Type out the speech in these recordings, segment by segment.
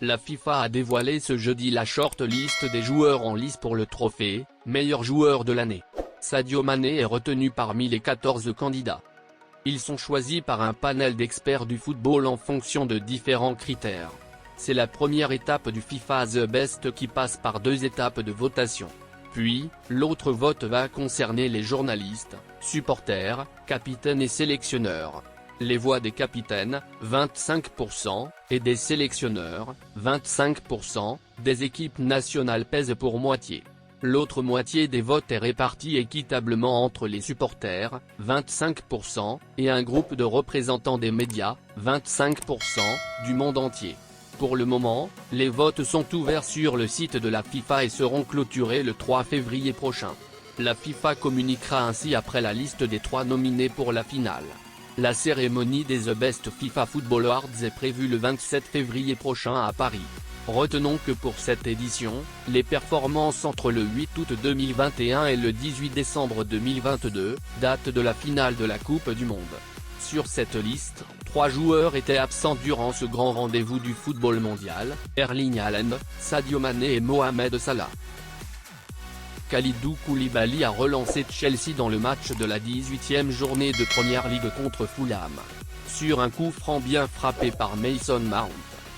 La FIFA a dévoilé ce jeudi la short list des joueurs en lice pour le trophée « Meilleur joueur de l'année ». Sadio Mané est retenu parmi les 14 candidats. Ils sont choisis par un panel d'experts du football en fonction de différents critères. C'est la première étape du FIFA The Best qui passe par 2 étapes de votation. Puis, l'autre vote va concerner les journalistes, supporters, capitaines et sélectionneurs. Les voix des capitaines, 25%, et des sélectionneurs, 25%, des équipes nationales pèsent pour moitié. L'autre moitié des votes est répartie équitablement entre les supporters, 25%, et un groupe de représentants des médias, 25%, du monde entier. Pour le moment, les votes sont ouverts sur le site de la FIFA et seront clôturés le 3 février prochain. La FIFA communiquera ainsi après la liste des 3 nominés pour la finale. La cérémonie des The Best FIFA Football Awards est prévue le 27 février prochain à Paris. Retenons que pour cette édition, les performances entre le 8 août 2021 et le 18 décembre 2022, date de la finale de la Coupe du Monde. Sur cette liste, 3 joueurs étaient absents durant ce grand rendez-vous du football mondial, Erling Haaland, Sadio Mané et Mohamed Salah. Kalidou Koulibaly a relancé Chelsea dans le match de la 18e journée de Première Ligue contre Fulham. Sur un coup franc bien frappé par Mason Mount,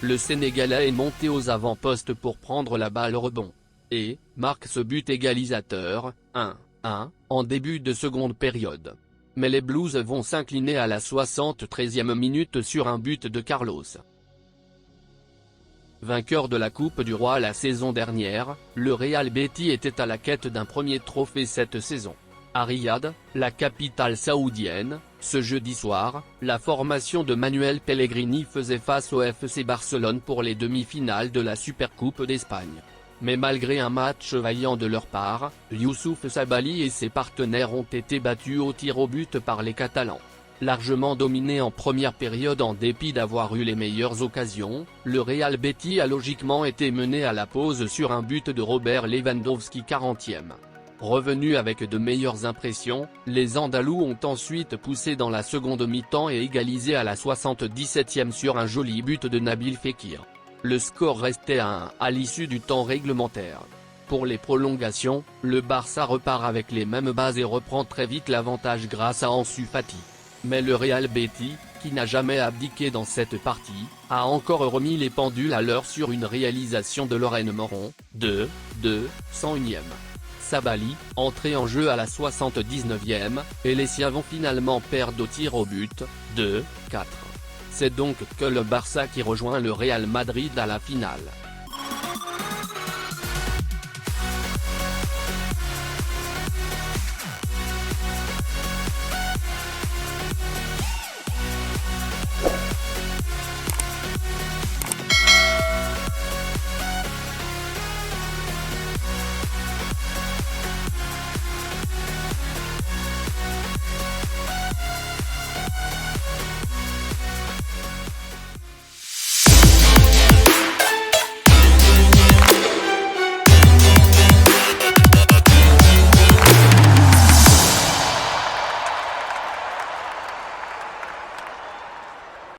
le Sénégalais est monté aux avant-postes pour prendre la balle au rebond. Et marque ce but égalisateur, 1-1, en début de seconde période. Mais les Blues vont s'incliner à la 73e minute sur un but de Carlos. Vainqueur de la Coupe du Roi la saison dernière, le Real Betis était à la quête d'un premier trophée cette saison. À Riyad, la capitale saoudienne, ce jeudi soir, la formation de Manuel Pellegrini faisait face au FC Barcelone pour les demi-finales de la Supercoupe d'Espagne. Mais malgré un match vaillant de leur part, Youssouf Sabaly et ses partenaires ont été battus au tir au but par les Catalans. Largement dominé en première période en dépit d'avoir eu les meilleures occasions, le Real Betis a logiquement été mené à la pause sur un but de Robert Lewandowski 40e. Revenus avec de meilleures impressions, les Andalous ont ensuite poussé dans la seconde mi-temps et égalisé à la 77e sur un joli but de Nabil Fekir. Le score restait à 1 à l'issue du temps réglementaire. Pour les prolongations, le Barça repart avec les mêmes bases et reprend très vite l'avantage grâce à Ansu Fati. Mais le Real Betis, qui n'a jamais abdiqué dans cette partie, a encore remis les pendules à l'heure sur une réalisation de Lorraine Moron, 101e. Sabaly, entré en jeu à la 79e, et les siens vont finalement perdre au tir au but, 2-4. C'est donc que le Barça qui rejoint le Real Madrid à la finale.